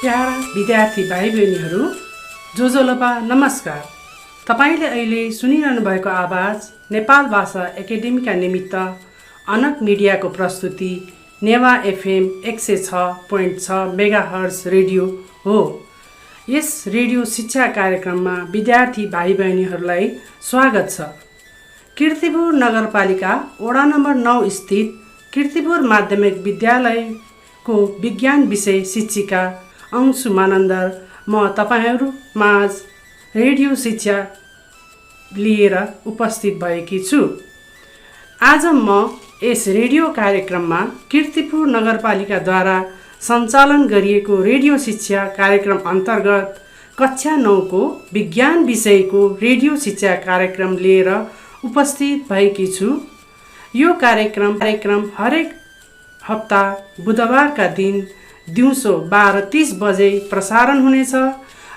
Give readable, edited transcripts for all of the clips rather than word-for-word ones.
Para विद्यार्थी भाइ बहिनीहरू जोजोलोपा नमस्कार। तपाईले अहिले सुनिरहनु भएको आवाज नेपाल भाषा एकाडेमीका निमित्त अनक मिडियाको प्रस्तुति नेवा एफएम 106.6 मेगाहर्ज रेडियो हो। यस रेडियो शिक्षा कार्यक्रममा विद्यार्थी भाइ बहिनीहरूलाई स्वागत छ। कीर्तिपुर नगरपालिका वडा नम्बर 9 स्थित कीर्तिपुर माध्यमिक विद्यालयको विज्ञान विषय शिक्षिका अंशु मानन्दर म तपाईहरू माझ रेडियो शिक्षा लिएर उपस्थित भएकी छु। आज म यस रेडियो कार्यक्रममा कीर्तिपुर नगरपालिकाद्वारा सञ्चालन गरिएको रेडियो शिक्षा कार्यक्रम अन्तर्गत कक्षा 9 को विज्ञान विषयको रेडियो शिक्षा कार्यक्रम लिएर उपस्थित भएकी छु। यो कार्यक्रम हरेक हप्ता बुधबारका दिन दिउँसो 12:30 बजे प्रसारण हुनेछ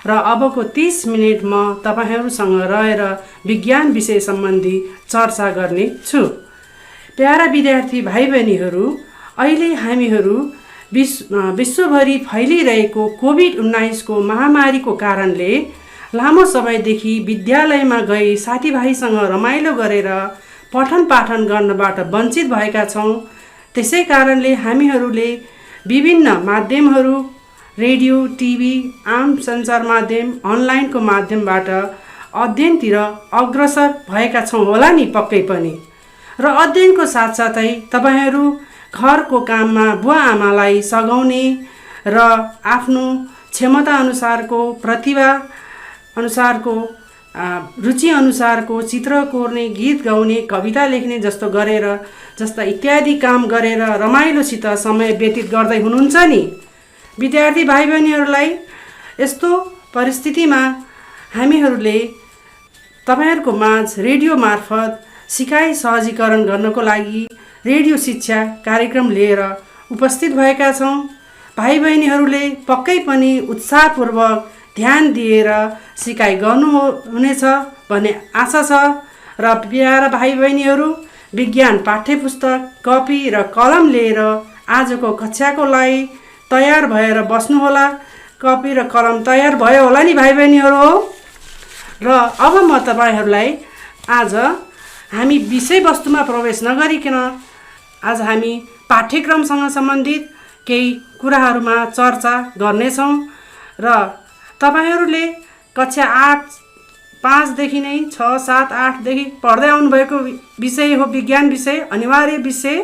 र अबको 30 मिनेट म तपाईहरुसँग रहेर विज्ञान विषय सम्बन्धी चर्चा गर्ने छु। प्यारा विद्यार्थी भाइ बहिनीहरू, अहिले हामीहरू विश्वभरि फैलिरहेको कोभिड-19 को महामारीको कारणले लामो समयदेखि विद्यालयमा गई साथीभाइसँग रमाइलो गरेर पठन पाठन गर्नबाट वञ्चित भएका छौं। त्यसै कारणले हामीहरूले विभिन्न माध्यमहरू रेडियो, टिभी, आम सञ्चार माध्यम, अनलाइनको माध्यमबाट अध्ययनतिर अग्रसर भएका छौं होला नि पक्कै पनि। र अध्ययनको साथसाथै तपाईहरू घरको काममा बुवा आमालाई सघाउने र आफ्नो क्षमता अनुसारको, प्रतिभा अनुसारको, रुचि अनुसारको चित्र कोर्ने, गीत गाउने, कविता लेख्ने जस्ता इत्यादि काम गरेर रमाइलोसित समय व्यतीत गर्दै हुनुहुन्छ नि। विद्यार्थी भाइ बहिनीहरूलाई यस्तो परिस्थितिमा हामीहरूले तपाईहरुको माझ रेडियो मार्फत सिकाइ सहजीकरण गर्नको लागि रेडियो शिक्षा कार्यक्रम लिएर उपस्थित भएका छौं। भाइ बहिनीहरूले पक्कै पनि उत्साहपूर्वक ध्यान दिएर सिकाइ गर्नुहुनेछ भन्ने आशा छ। र प्यारा भाइ बहिनीहरू, विज्ञान पाठ्यपुस्तक, कपी र कलम लिएर आजको कक्षाको लागि तयार भएर बस्नुहोला। कपी र कलम तयार भयो होला नि भाइ बहिनीहरू? र अब म तपाईहरूलाई आज हामी विषयवस्तुमा प्रवेश नगरिकन आज हामी पाठ्यक्रमसँग सम्बन्धित केही कुराहरूमा चर्चा गर्नेछौँ। र तपाईहरूले कक्षा 5 देखि नै 6, 7, 8 देखि पढ्दै आउनुभएको विषय हो विज्ञान विषय, अनिवार्य विषय।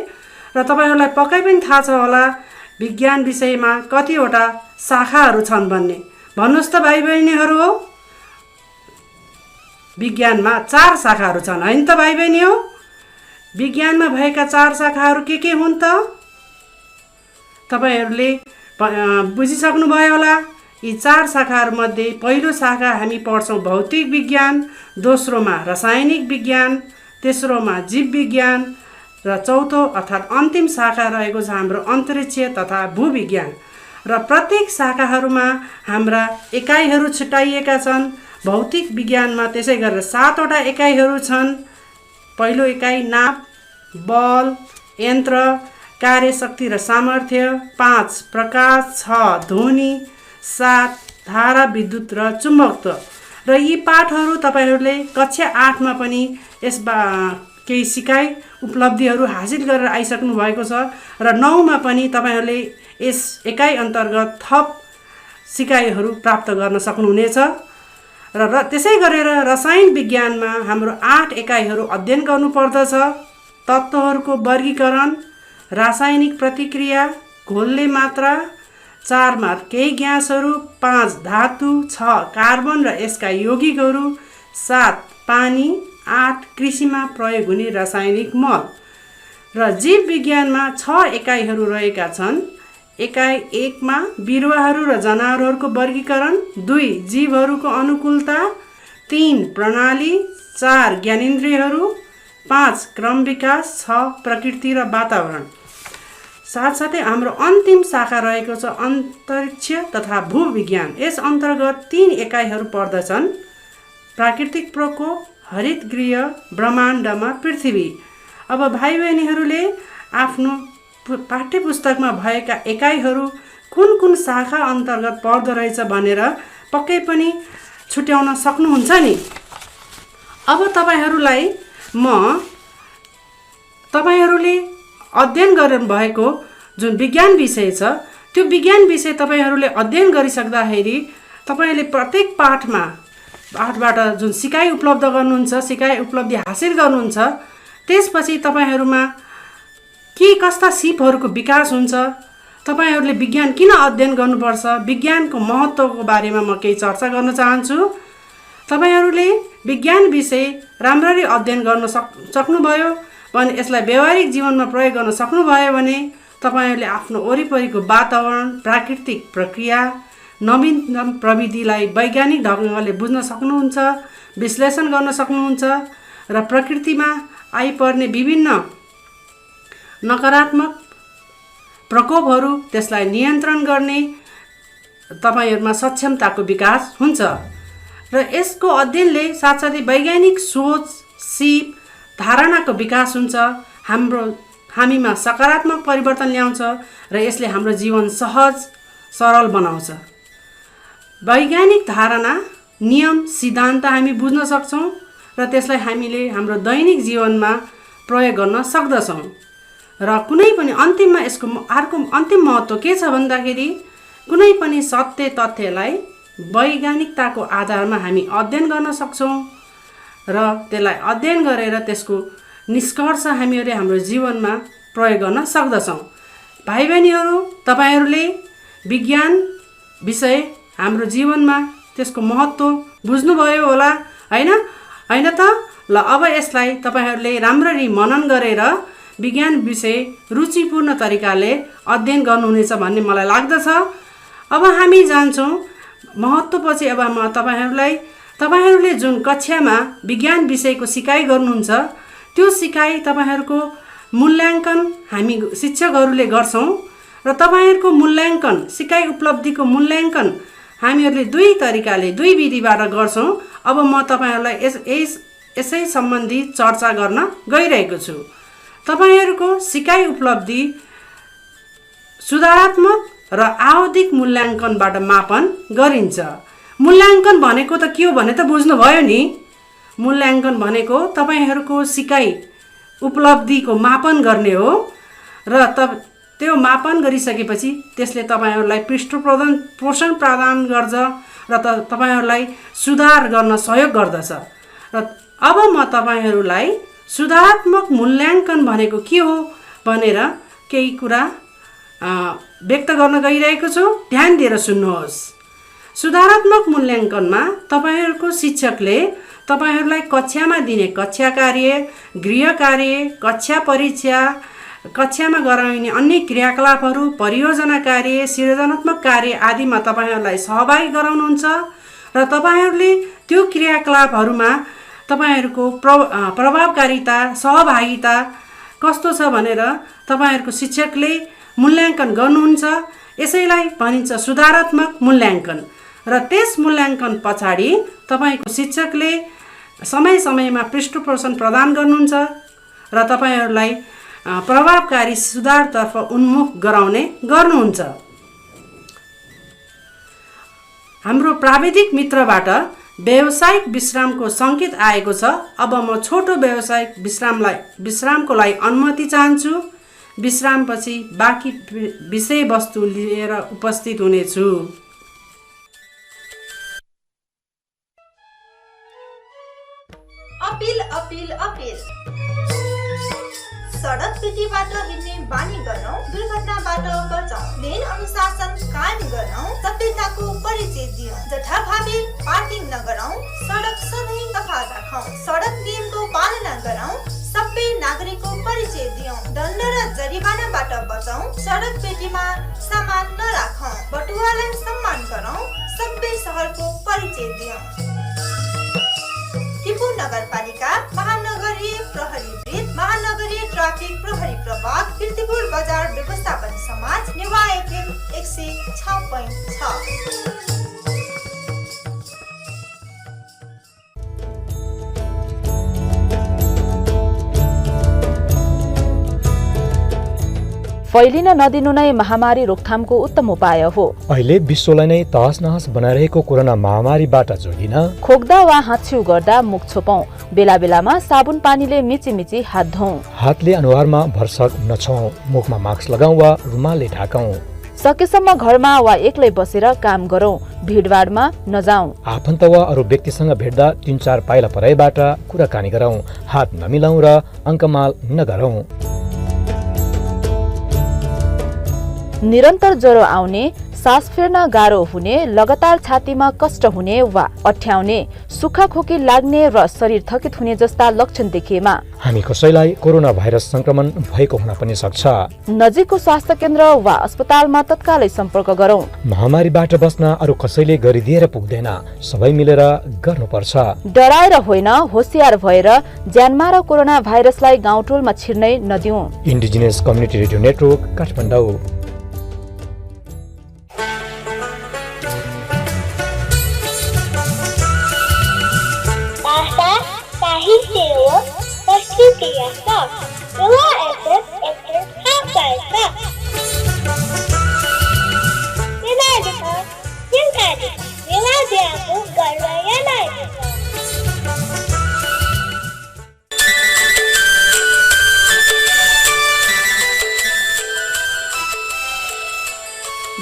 र तपाईहरूलाई पक्कै पनि थाहा छ होला विज्ञान विषयमा कतिवटा शाखाहरू छन् भन्ने। भन्नुहोस् त भाइ बहिनीहरू, विज्ञानमा 4 शाखाहरू छन् हैन त भाइ बहिनी हो? विज्ञानमा भएका 4 शाखाहरू के हुन् त? तपाईहरूले बुझिसक्नु भयो होला। यी 4 शाखाहरूमध्ये पहिलो शाखा हामी पढ्छौँ भौतिक विज्ञान, दोस्रोमा रासायनिक विज्ञान, तेस्रोमा जीव विज्ञान र चौथो अर्थात् अन्तिम शाखा रहेको छ हाम्रो अन्तरिक्ष तथा भूविज्ञान। र प्रत्येक शाखाहरूमा हाम्रा एकाइहरू छुट्याइएका छन्। भौतिक विज्ञानमा त्यसै गरेर 7 वटा एकाइहरू छन्। पहिलो एकाइ नाप, बल, यन्त्र, कार्यशक्ति र सामर्थ्य, 5 प्रकाश, 6 ध्वनि, 7 धारा, विद्युत र चुम्बकत्व। र यी पाठहरू तपाईहरूले कक्षा 8 मा पनि यस केही सिकाइ उपलब्धिहरू हासिल गरेर आइसक्नु भएको छ। र 9 मा पनि तपाईहरूले यस एकाइ अन्तर्गत थप सिकाइहरू प्राप्त गर्न सक्नुहुनेछ। र त्यसै गरेर रसायन विज्ञानमा हाम्रो 8 एकाइहरू अध्ययन गर्नुपर्दछ। तत्त्वहरूको वर्गीकरण, रासायनिक प्रतिक्रिया, घोल्ने मात्रा, 4 मा केही ग्यासहरू, 5 धातु, 6 कार्बन र यसका यौगिकहरू, 7 पानी, 8 कृषिमा प्रयोग हुने रासायनिक मल। र जीव विज्ञानमा 6 एकाइहरू रहेका छन्। एकाइ 1 मा बिरुवाहरू र जनावरहरूको वर्गीकरण, 2 जीवहरूको अनुकूलता, 3 प्रणाली, 4 ज्ञानेन्द्रियहरू, 5 क्रम विकास, 6 प्रकृति र वातावरण। साथसाथै हाम्रो अन्तिम शाखा रहेको छ अन्तरिक्ष तथा भूविज्ञान। यस अन्तर्गत 3 एकाइहरू पर्दछन्। प्राकृतिक प्रकोप, हरित गृह, ब्रह्माण्डमा पृथ्वी। अब भाइ बहिनीहरूले आफ्नो पाठ्यपुस्तकमा भएका एकाइहरू कुन कुन शाखा अन्तर्गत पर्दो रहेछ भनेर पक्कै पनि छुट्याउन सक्नुहुन्छ नि। अब तपाईँहरूले अध्ययन गर्नुभएको जुन विज्ञान विषय छ त्यो विज्ञान विषय तपाईँहरूले अध्ययन गरिसक्दाखेरि तपाईँले प्रत्येक पाठबाट जुन सिकाइ उपलब्ध गर्नुहुन्छ, सिकाइ उपलब्धि हासिल गर्नुहुन्छ, त्यसपछि तपाईँहरूमा के कस्ता सिपहरूको विकास हुन्छ, तपाईँहरूले विज्ञान किन अध्ययन गर्नुपर्छ, विज्ञानको महत्त्वको बारेमा म केही चर्चा गर्न चाहन्छु। तपाईँहरूले विज्ञान विषय राम्ररी अध्ययन गर्न सक्नुभयो भने, यसलाई व्यावहारिक जीवनमा प्रयोग गर्न सक्नुभयो भने तपाईँहरूले आफ्नो वरिपरिको वातावरण, प्राकृतिक प्रक्रिया, नवीनतम प्रविधिलाई वैज्ञानिक ढङ्गले बुझ्न सक्नुहुन्छ, विश्लेषण गर्न सक्नुहुन्छ र प्रकृतिमा आइपर्ने विभिन्न नकारात्मक प्रकोपहरू त्यसलाई नियन्त्रण गर्ने तपाईँहरूमा सक्षमताको विकास हुन्छ। र यसको अध्ययनले साथसाथै वैज्ञानिक सोच, सिप, धारणाको विकास हुन्छ, हामीमा सकारात्मक परिवर्तन ल्याउँछ र यसले हाम्रो जीवन सहज सरल बनाउँछ। वैज्ञानिक धारणा, नियम, सिद्धान्त हामी बुझ्न सक्छौँ र त्यसलाई हामीले हाम्रो दैनिक जीवनमा प्रयोग गर्न सक्दछौँ। र कुनै पनि अन्तिममा यसको अर्को अन्तिम महत्त्व के छ भन्दाखेरि कुनै पनि सत्य तथ्यलाई वैज्ञानिकताको आधारमा हामी अध्ययन गर्न सक्छौँ र त्यसलाई अध्ययन गरेर त्यसको निष्कर्ष हामीहरूले हाम्रो जीवनमा प्रयोग गर्न सक्दछौँ। भाइ बहिनीहरू, तपाईँहरूले विज्ञान विषय हाम्रो जीवनमा त्यसको महत्त्व बुझ्नुभयो होला, होइन त? ल अब यसलाई तपाईँहरूले राम्ररी मनन गरेर विज्ञान विषय रुचिपूर्ण तरिकाले अध्ययन गर्नुहुनेछ भन्ने मलाई लाग्दछ। अब हामी जान्छौँ महत्त्वपछि। अब म तपाईँहरूले जुन कक्षामा विज्ञान विषयको सिकाइ गर्नुहुन्छ त्यो सिकाइ तपाईँहरूको मूल्याङ्कन हामी शिक्षकहरूले गर्छौँ र तपाईँहरूको मूल्याङ्कन, सिकाइ उपलब्धिको मूल्याङ्कन हामीहरूले दुई तरिकाले, दुई विधिबाट गर्छौँ। अब म तपाईँहरूलाई यसै सम्बन्धी चर्चा गर्न गइरहेको छु। तपाईँहरूको सिकाइ उपलब्धि सुधारात्मक र आवधिक मूल्याङ्कनबाट मापन गरिन्छ। मूल्याङ्कन भनेको त के हो भने त बुझ्नुभयो नि। मूल्याङ्कन भनेको तपाईँहरूको सिकाइ उपलब्धिको मापन गर्ने हो र त्यो मापन गरिसकेपछि त्यसले तपाईँहरूलाई पोषण प्रदान गर्छ र तपाईँहरूलाई सुधार गर्न सहयोग गर्दछ। र अब म तपाईँहरूलाई सुधारात्मक मूल्याङ्कन भनेको के हो भनेर केही कुरा व्यक्त गर्न गइरहेको छु। ध्यान दिएर सुन्नुहोस्। सुधारात्मक मूल्याङ्कनमा तपाईँहरूको शिक्षकले तपाईँहरूलाई कक्षामा दिने कक्षा कार्य, गृह कार्य, कक्षा परीक्षा, कक्षामा गराइने अन्य क्रियाकलापहरू, परियोजना कार्य, सृजनात्मक कार्य आदिमा तपाईँहरूलाई सहभागी गराउनुहुन्छ र तपाईँहरूले त्यो क्रियाकलापहरूमा तपाईँहरूको प्रभावकारिता, सहभागिता कस्तो छ भनेर तपाईँहरूको शिक्षकले मूल्याङ्कन गर्नुहुन्छ। यसैलाई भनिन्छ सुधारात्मक मूल्याङ्कन। र त्यस मूल्याङ्कन पछाडि तपाईँको शिक्षकले समय समयमा पृष्ठपोषण प्रदान गर्नुहुन्छ र तपाईँहरूलाई प्रभावकारी सुधारतर्फ उन्मुख गर्नुहुन्छ। हाम्रो प्राविधिक मित्रबाट व्यावसायिक विश्रामको सङ्केत आएको छ। अब म छोटो व्यावसायिक विश्रामको लागि अनुमति चाहन्छु। विश्रामपछि बाँकी विषयवस्तु लिएर उपस्थित हुनेछु। अपिल सडक पेटीबाट हिँड्ने बानी गरौँ, दुर्घटनाबाट बचाऊ, लेन अनुशासन कायम गरौँ, सभ्यताको परिचय दियौँ, जथाभावी पार्किङ नगरौँ, सडक सधैँ सफा राखौँ, सडक नियमको पालना गरौँ, सबै नागरिकको परिचय दियौँ, दण्ड र जरिवानाबाट बचाऊ, सडक पेटीमा सामान नराखौँ, बटुवालाई सम्मान गरौँ, सबै सहरको परिचय दियौँ। टिपु नगरपालिका, महानगरीय प्रहरी वृत्त, महानगरीय ट्राफिक प्रहरी प्रभाग, कीर्तिपुर बजार व्यवस्थापन समाज, नेवा FM 106.6। फैलिन नदिनु नै महामारी रोकथामको उत्तम उपाय हो। अहिले विश्वलाई नै तहस नहस बनाइरहेको कोरोना महामारीबाट जोगिन खोक्दा वा हाच्छिउ गर्दा मुख छोपौं। बेला बेलामा साबुन पानीले मिची हात धौं। हातले अनुहारमा भरसक नछुऔं। मुखमा मास्क लगाऊ वा रुमालले ढाकौं। सकेसम्म घरमा वा एक्लै बसेर काम गरौं। भिडभाडमा नजाउँ। आफन्त वा अरू व्यक्तिसँग भेट्दा 3-4 पाइला पराइबाट कुराकानी गरौं। हात नमिलाऊ र अङ्कमाल नगरौं। निरन्तर ज्वरो आउने, सास फेर्न गाह्रो हुने, लगातार छातीमा कष्ट हुने वा अठ्याउने, सुक्खा खोकी लाग्ने र शरीर थकित हुने जस्ता लक्षण देखिएमा हामी कसैलाई कोरोना भाइरस संक्रमण भएको हुन पनि सक्छ। नजिकको स्वास्थ्य केन्द्र वा अस्पतालमा तत्कालै सम्पर्क गरौं। महामारीबाट बस्न अरू कसैले गरिदिएर पुग्दैन, सबै मिलेर गर्नुपर्छ। डराएर होइन, होसियार भएर ज्यानमा र कोरोना भाइरसलाई गाउँटोलमा छिर्नै नदिउँ। Indigenous community radio network Kathmandu.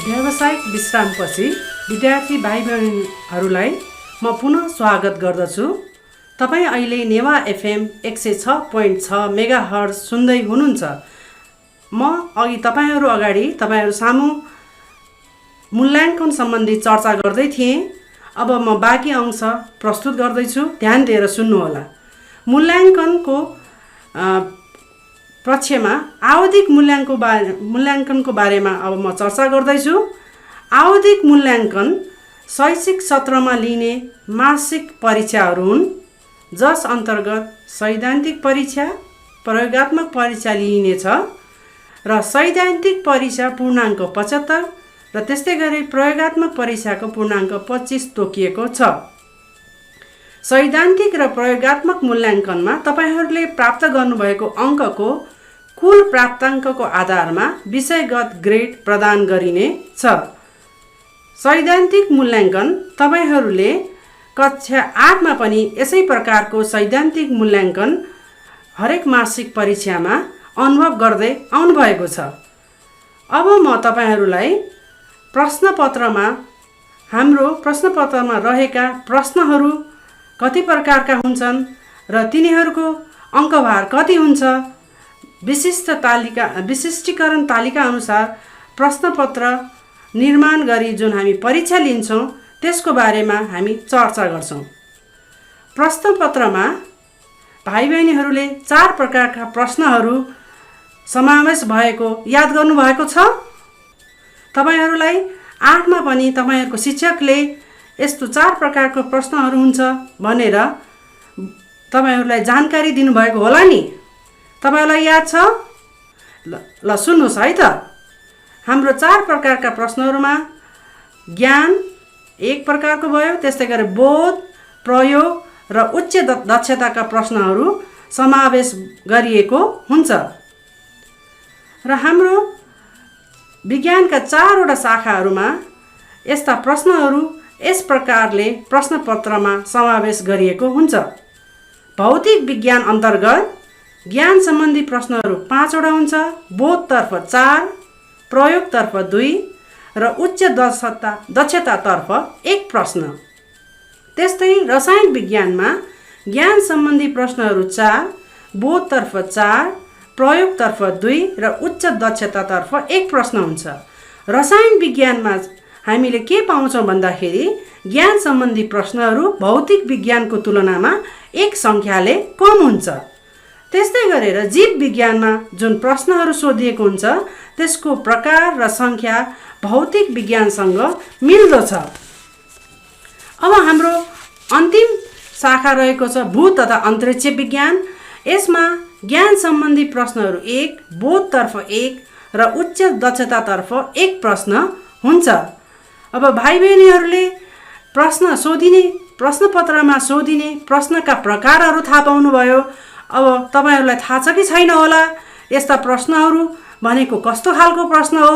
व्यावसायिक विश्रामपछि विद्यार्थी भाइ बहिनीहरूलाई म पुनः स्वागत गर्दछु। तपाईँ अहिले नेवा एफएम 106.6 मेगाहर्ज सुन्दै हुनुहुन्छ। म अघि तपाईँहरू सामु मूल्याङ्कन सम्बन्धी चर्चा गर्दै थिएँ। अब म बाँकी अंश प्रस्तुत गर्दैछु, ध्यान दिएर सुन्नुहोला। मूल्याङ्कनको पक्षमा आवधिक मूल्याङ्कनको बारेमा अब म चर्चा गर्दैछु। आवधिक मूल्याङ्कन शैक्षिक सत्रमा लिने मासिक परीक्षाहरू हुन्, जस अन्तर्गत सैद्धान्तिक परीक्षा, प्रयोगात्मक परीक्षा लिइनेछ र सैद्धान्तिक परीक्षा पूर्णाङ्क 75 र त्यस्तै गरी प्रयोगात्मक परीक्षाको पूर्णाङ्क 25 तोकिएको छ। सैद्धान्तिक र प्रयोगात्मक मूल्याङ्कनमा तपाईहरूले प्राप्त गर्नुभएको अङ्कको कुल प्राप्ताङ्कको आधारमा विषयगत ग्रेड प्रदान गरिने छ। सैद्धान्तिक मूल्याङ्कन तपाईहरूले कक्षा 8 मा पनि यसै प्रकारको सैद्धान्तिक मूल्याङ्कन हरेक मासिक परीक्षामा अनुभव गर्दै आउनुभएको छ। अब म तपाईहरूलाई हाम्रो प्रश्नपत्रमा रहेका प्रश्नहरू कति प्रकारका हुन्छन् र तिनीहरूको अङ्कभार कति हुन्छ, विशिष्टीकरण तालिका अनुसार प्रश्नपत्र निर्माण गरी जुन हामी परीक्षा लिन्छौँ त्यसको बारेमा हामी चर्चा गर्छौँ। प्रश्नपत्रमा भाइ बहिनीहरूले 4 प्रकारका प्रश्नहरू समावेश भएको याद गर्नुभएको छ। तपाईहरूलाई 8 मा पनि तपाईहरूको शिक्षकले यस्तो 4 प्रकारको प्रश्नहरू हुन्छ भनेर तपाईहरूलाई जानकारी दिनुभएको होला नि। तपाईहरूलाई याद छ? ल सुन्नुहोस् है त। हाम्रो 4 प्रकारका प्रश्नहरूमा ज्ञान एक प्रकारको भयो, त्यस्तै गरी बोध, प्रयोग र उच्च दक्षताका प्रश्नहरू समावेश गरिएको हुन्छ। र हाम्रो विज्ञानका 4 वटा शाखाहरूमा यस्ता प्रश्नहरू यस प्रकारले प्रश्नपत्रमा समावेश गरिएको हुन्छ। भौतिक विज्ञान अन्तर्गत ज्ञान सम्बन्धी प्रश्नहरू 5 वटा हुन्छ, बोधतर्फ 4, प्रयोगतर्फ 2 र उच्च दक्षतातर्फ 1 प्रश्न। त्यस्तै रसायन विज्ञानमा ज्ञान सम्बन्धी प्रश्नहरू 4, बोधतर्फ 4, प्रयोगतर्फ 2 र उच्च दक्षतातर्फ 1 प्रश्न हुन्छ। रसायन विज्ञानमा हामीले के पाउँछौँ भन्दाखेरि ज्ञान सम्बन्धी प्रश्नहरू भौतिक विज्ञानको तुलनामा 1 सङ्ख्याले कम हुन्छ। त्यस्तै गरेर जीव विज्ञानमा जुन प्रश्नहरू सोधिएको हुन्छ त्यसको प्रकार र सङ्ख्या भौतिक विज्ञानसँग मिल्दो छ। अब हाम्रो अन्तिम शाखा रहेको छ भू तथा अन्तरिक्ष विज्ञान। यसमा ज्ञान सम्बन्धी प्रश्नहरू 1, बोधतर्फ 1 र उच्च दक्षतातर्फ 1 प्रश्न हुन्छ। अब भाइ बहिनीहरूले प्रश्नपत्रमा सोधिने प्रश्नका प्रकारहरू थाहा पाउनुभयो। अब तपाईहरूलाई थाहा छ कि छैन होला यस्ता प्रश्नहरू भनेको कस्तो खालको प्रश्न हो,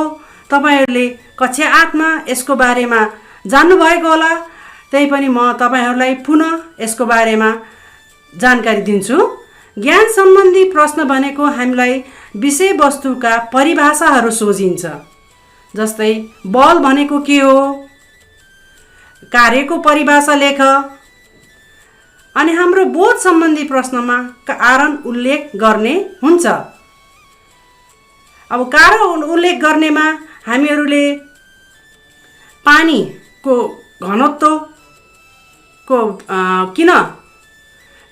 तपाईहरूले कक्षा 8मा यसको बारेमा जान्नुभएको होला। त्यही पनि म तपाईहरूलाई पुनः यसको बारेमा जानकारी दिन्छु। ज्ञान सम्बन्धी प्रश्न भनेको हामीलाई विषयवस्तुका परिभाषाहरू सोझिन्छ। जस्तै बल भनेको के हो, कार्यको परिभाषा लेख। अनि हाम्रो बोध सम्बन्धी प्रश्नमा कारण उल्लेख गर्ने हुन्छ। अब कारण उल्लेख गर्नेमा हामीहरूले पानीको घनत्वको किन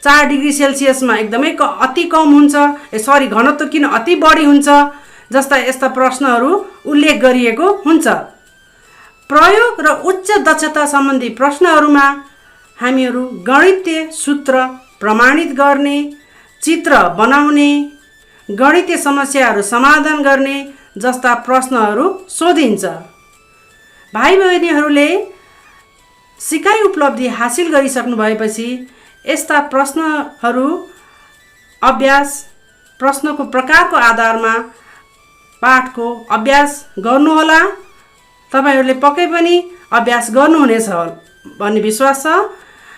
4 डिग्री सेल्सियसमा एकदमै अति कम हुन्छ, घनत्व किन अति बढी हुन्छ, जस्ता यस्ता प्रश्नहरू उल्लेख गरिएको हुन्छ। प्रयोग र उच्च दक्षता सम्बन्धी प्रश्नहरूमा हामीहरू गणितीय सूत्र प्रमाणित गर्ने, चित्र बनाउने, गणितीय समस्याहरू समाधान गर्ने जस्ता प्रश्नहरू सोधिन्छ। भाइ बहिनीहरूले सिकाइ उपलब्धि हासिल गरिसक्नु भएपछि यस्ता प्रश्नहरू अभ्यास, प्रश्नको प्रकारको आधारमा पाठको अभ्यास गर्नुहोला। तपाईहरूले पक्कै पनि अभ्यास गर्नुहुनेछ भन्ने विश्वास छ।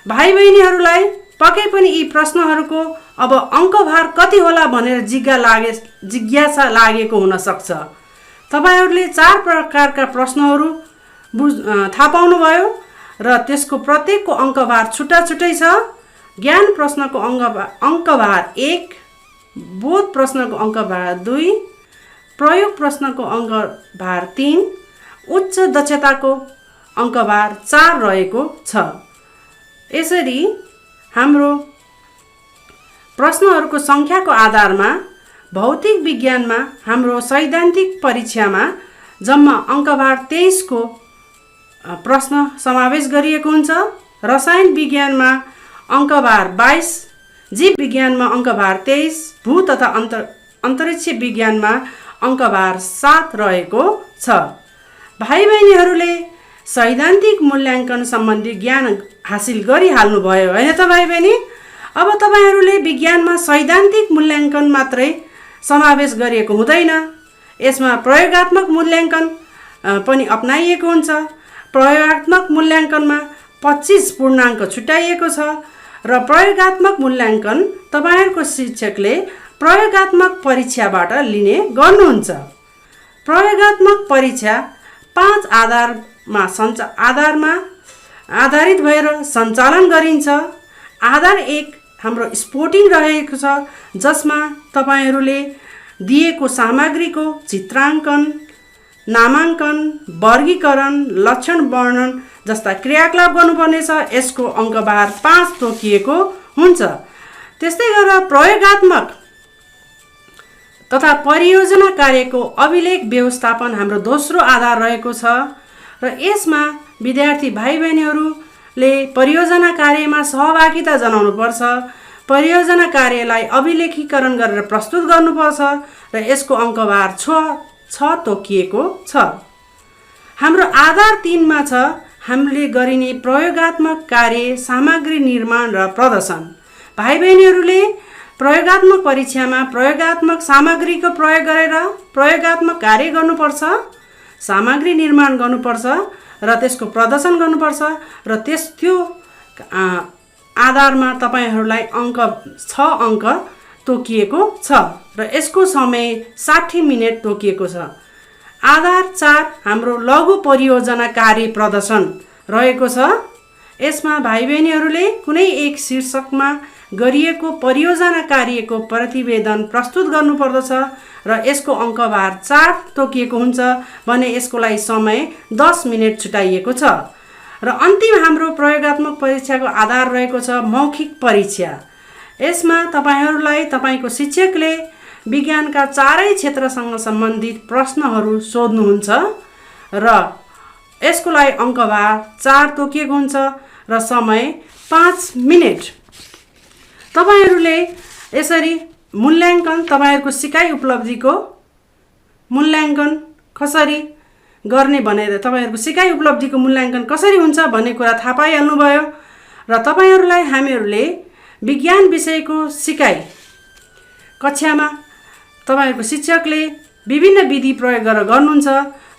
भाइ बहिनीहरूलाई पक्कै पनि यी प्रश्नहरूको अब अङ्कभार कति होला भनेर जिज्ञासा लागेको हुन सक्छ। तपाईहरूले 4 प्रकारका प्रश्नहरू थाहा पाउनुभयो र त्यसको प्रत्येकको अङ्कभार छुट्टा छुट्टै छ। ज्ञान प्रश्नको अङ्कभार 1, बोध प्रश्नको अङ्कभार 2, प्रयोग प्रश्नको अङ्कभार 3, उच्च दक्षताको अङ्कभार 4 रहेको छ। यसरी हाम्रो प्रश्नहरूको सङ्ख्याको आधारमा भौतिक विज्ञानमा हाम्रो सैद्धान्तिक परीक्षामा जम्मा अङ्कभार 23 को प्रश्न समावेश गरिएको हुन्छ। रसायन विज्ञानमा अङ्कभार 22, जीव विज्ञानमा अङ्कभार 23, भू तथा अन्तरिक्ष विज्ञानमा अङ्कभार 7 रहेको छ। भाइ बहिनीहरूले सैद्धान्तिक मूल्याङ्कन सम्बन्धी ज्ञान हासिल गरिहाल्नुभयो होइन त भाइ बहिनी? अब तपाईहरूले विज्ञानमा सैद्धान्तिक मूल्याङ्कन मात्रै समावेश गरिएको हुँदैन, यसमा प्रयोगात्मक मूल्याङ्कन पनि अपनाइएको हुन्छ। प्रयोगात्मक मूल्याङ्कनमा 25 पूर्णाङ्क छुट्याइएको छ र प्रयोगात्मक मूल्याङ्कन तपाईहरूको शिक्षकले प्रयोगात्मक परीक्षाबाट लिने गर्नुहुन्छ। प्रयोगात्मक परीक्षा 5 आधारमा आधारित भएर सञ्चालन गरिन्छ। आधार 1 हाम्रो स्पोर्टिङ रहेको छ, जसमा तपाईहरूले दिएको सामग्रीको चित्राङ्कन, नामाङ्कन, वर्गीकरण, लक्षण वर्णन जस्ता क्रियाकलाप गर्नुपर्नेछ। यसको अङ्कभार 5 तोकिएको हुन्छ। त्यस्तै गरेर प्रयोगात्मक तथा परियोजना कार्यको अभिलेख व्यवस्थापन हाम्रो दोस्रो आधार रहेको छ र यसमा विद्यार्थी भाइ बहिनीहरूले परियोजना कार्यमा सहभागिता जनाउनुपर्छ। परियोजना कार्यलाई अभिलेखीकरण गरेर प्रस्तुत गर्नुपर्छ र यसको अङ्कभार 6 तोकिएको छ। हाम्रो आधार 3 मा छ हामीले गरिने प्रयोगात्मक कार्य, सामग्री निर्माण र प्रदर्शन। भाइ बहिनीहरूले प्रयोगात्मक परीक्षामा प्रयोगात्मक सामग्रीको प्रयोग गरेर प्रयोगात्मक कार्य गर्नुपर्छ, सामग्री निर्माण गर्नुपर्छ र त्यसको प्रदर्शन गर्नुपर्छ र त्यो आधारमा तपाईहरूलाई 6 अङ्क तोकिएको छ र यसको समय 60 मिनेट तोकिएको छ। आधार 4 हाम्रो लघु परियोजना कार्य प्रदर्शन रहेको छ। यसमा भाइ बहिनीहरूले कुनै एक शीर्षकमा गरिएको परियोजना कार्यको प्रतिवेदन प्रस्तुत गर्नुपर्दछ र यसको अङ्कभार 4 तोकिएको हुन्छ भने यसको लागि समय 10 मिनेट छुटाइएको छ। र अन्तिम हाम्रो प्रयोगात्मक परीक्षाको आधार रहेको छ मौखिक परीक्षा। यसमा तपाईहरूलाई तपाईको शिक्षकले विज्ञानका 4 क्षेत्रसँग सम्बन्धित प्रश्नहरू सोध्नुहुन्छ र यसको लागि अङ्कभार 4 तोकिएको हुन्छ र समय 5 मिनेट। तपाईहरूले यसरी मूल्याङ्कन, तपाईहरूको सिकाइ उपलब्धिको मूल्याङ्कन कसरी गर्ने भनेर, तपाईहरूको सिकाइ उपलब्धिको मूल्याङ्कन कसरी हुन्छ भन्ने कुरा थाहा पाइहाल्नुभयो र तपाईहरूलाई हामीहरूले विज्ञान विषयको सिकाइ कक्षामा तपाईहरूको शिक्षकले विभिन्न विधि प्रयोग गरेर गर्नुहुन्छ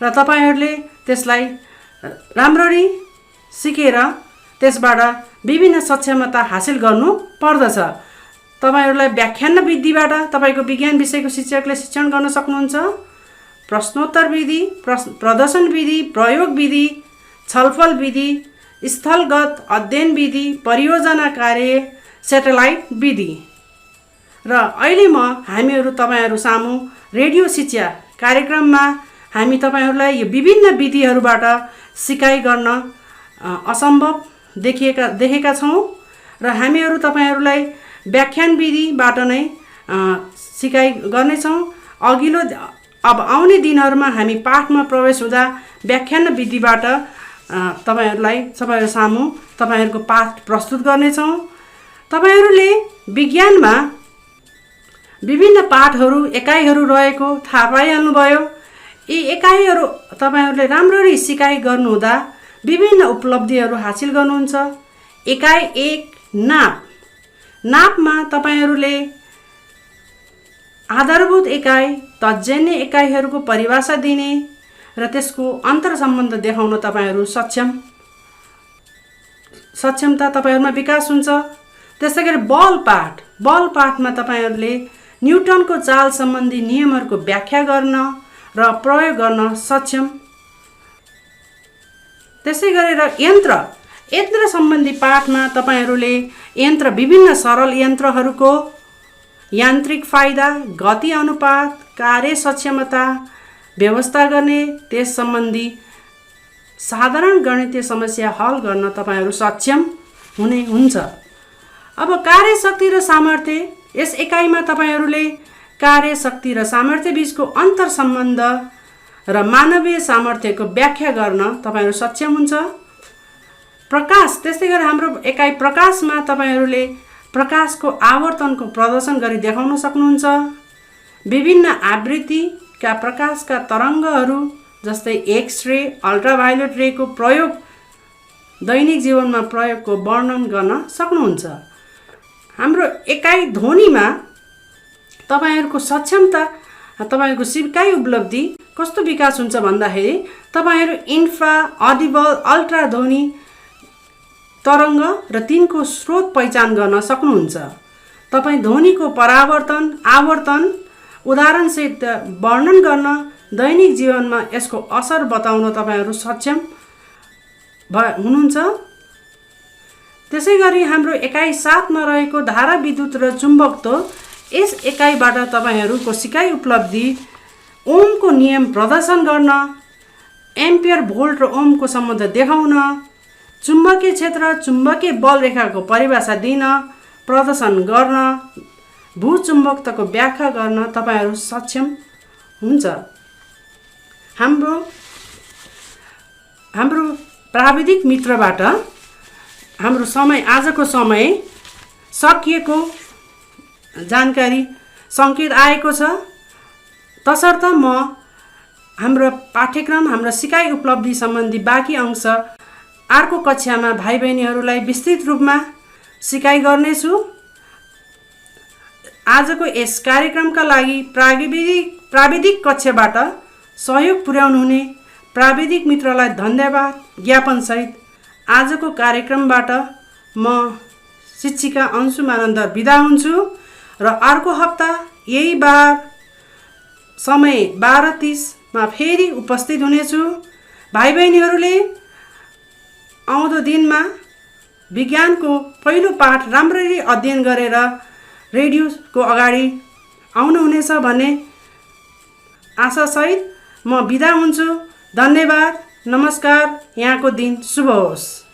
र तपाईहरूले त्यसलाई राम्ररी सिकेर त्यसबाट विभिन्न सक्षमता हासिल गर्नु पर्दछ। तपाईहरूलाई व्याख्यान विधिबाट तपाईँको विज्ञान विषयको शिक्षकले शिक्षण गर्न सक्नुहुन्छ। प्रश्नोत्तर विधि, प्रदर्शन विधि, प्रयोग विधि, छलफल विधि, स्थलगत अध्ययन विधि, परियोजना कार्य, सेटेलाइट विधि। र अहिले हामीहरू तपाईँहरू सामु रेडियो शिक्षा कार्यक्रममा हामी तपाईँहरूलाई यो विभिन्न विधिहरूबाट सिकाइ गर्न असम्भव देखेका छौँ र हामीहरू तपाईँहरूलाई व्याख्यान विधिबाट नै सिकाइ गर्नेछौँ। अघिल्लो अब आउने दिनहरूमा हामी पाठमा प्रवेश हुँदा व्याख्यान विधिबाट तपाईँहरू सामु तपाईँहरूको पाठ प्रस्तुत गर्नेछौँ। तपाईँहरूले विज्ञानमा विभिन्न पाठहरू एकाइहरू रहेको थाहा पाइहाल्नुभयो। यी एकाइहरू तपाईँहरूले राम्ररी सिकाइ गर्नुहुँदा विभिन्न उपलब्धिहरू हासिल गर्नुहुन्छ। एकाइ 1 नापमा तपाईँहरूले आधारभूत एकाइ, तर्जन्य एकाइहरूको परिभाषा दिने र त्यसको अन्तर सम्बन्ध देखाउन तपाईँहरू सक्षमता तपाईँहरूमा विकास हुन्छ। त्यसै गरी बल पाठमा तपाईँहरूले न्युटनको चाल सम्बन्धी नियमहरूको व्याख्या गर्न र प्रयोग गर्न सक्षम। त्यसै गरेर यन्त्र सम्बन्धी पाठमा तपाईँहरूले विभिन्न सरल यन्त्रहरूको यान्त्रिक फाइदा, गति अनुपात, कार्य सक्षमता व्यवस्था गर्ने, त्यस सम्बन्धी साधारण गणितीय समस्या हल गर्न तपाईँहरू सक्षम हुन्छ। अब कार्यशक्ति र सामर्थ्य, यस एकाइमा तपाईँहरूले कार्यशक्ति र सामर्थ्य बीचको अन्तर सम्बन्ध र मानवीय सामर्थ्यको व्याख्या गर्न तपाईँहरू सक्षम हुन्छ। प्रकाश, त्यस्तै गरी हाम्रो एकाइ प्रकाशमा तपाईँहरूले प्रकाशको आवर्तनको प्रदर्शन गरी देखाउन सक्नुहुन्छ। विभिन्न आवृत्तिका प्रकाशका तरङ्गहरू जस्तै एक्स-रे, अल्ट्राभायोलेट रेको प्रयोग दैनिक जीवनमा प्रयोगको वर्णन गर्न सक्नुहुन्छ। हाम्रो एकाइ ध्वनिमा तपाईँहरूको सक्षमता, तपाईँहरूको सिकाइ उपलब्धि कस्तो विकास हुन्छ भन्दाखेरि तपाईँहरू इन्फ्रा, अडिबल, अल्ट्रा ध्वनि तरङ्ग र तिनको स्रोत पहिचान गर्न सक्नुहुन्छ। तपाईँ ध्वनिको परावर्तन, आवर्तन उदाहरणसहित वर्णन गर्न, दैनिक जीवनमा यसको असर बताउन तपाईँहरू सक्षम हुनुहुन्छ। त्यसै गरी हाम्रो एकाइ 7मा रहेको धारा, विद्युत र चुम्बकत्व, यस एकाइबाट तपाईँहरूको सिकाइ उपलब्धि ओमको नियम प्रदर्शन गर्न, एम्पियर, भोल्ट र ओमको सम्बन्ध देखाउन, चुम्बकीय क्षेत्र, चुम्बकीय बल रेखाको परिभाषा दिन, प्रदर्शन गर्न, भूचुम्बकत्वको व्याख्या गर्न तपाईँहरू सक्षम हुन्छ। हाम्रो प्राविधिक मित्रबाट हाम्रो आजको समय सकिएको जानकारी सङ्केत आएको छ। तसर्थ हाम्रो पाठ्यक्रम, हाम्रो सिकाइ उपलब्धि सम्बन्धी बाँकी अंश अर्को कक्षामा भाइ बहिनीहरूलाई विस्तृत रूपमा सिकाइ गर्नेछु। आजको यस कार्यक्रमका लागि प्राविधिक कक्षाबाट सहयोग पुर्याउनुहुने प्राविधिक मित्रलाई धन्यवाद ज्ञापन सहित आजको कार्यक्रमबाट म शिक्षिका अंशु मानन्दर बिदा हुन्छु र अर्को हप्ता यही बार समय 12:30 मा फेरि उपस्थित हुनेछु। भाइ बहिनीहरूले आउँदो दिनमा विज्ञानको पहिलो पाठ राम्ररी अध्ययन गरेर रेडियोको अगाडि आउनुहुनेछ भन्ने आशासहित म बिदा हुन्छु। धन्यवाद, नमस्कार, यहाँको दिन शुभ होस्।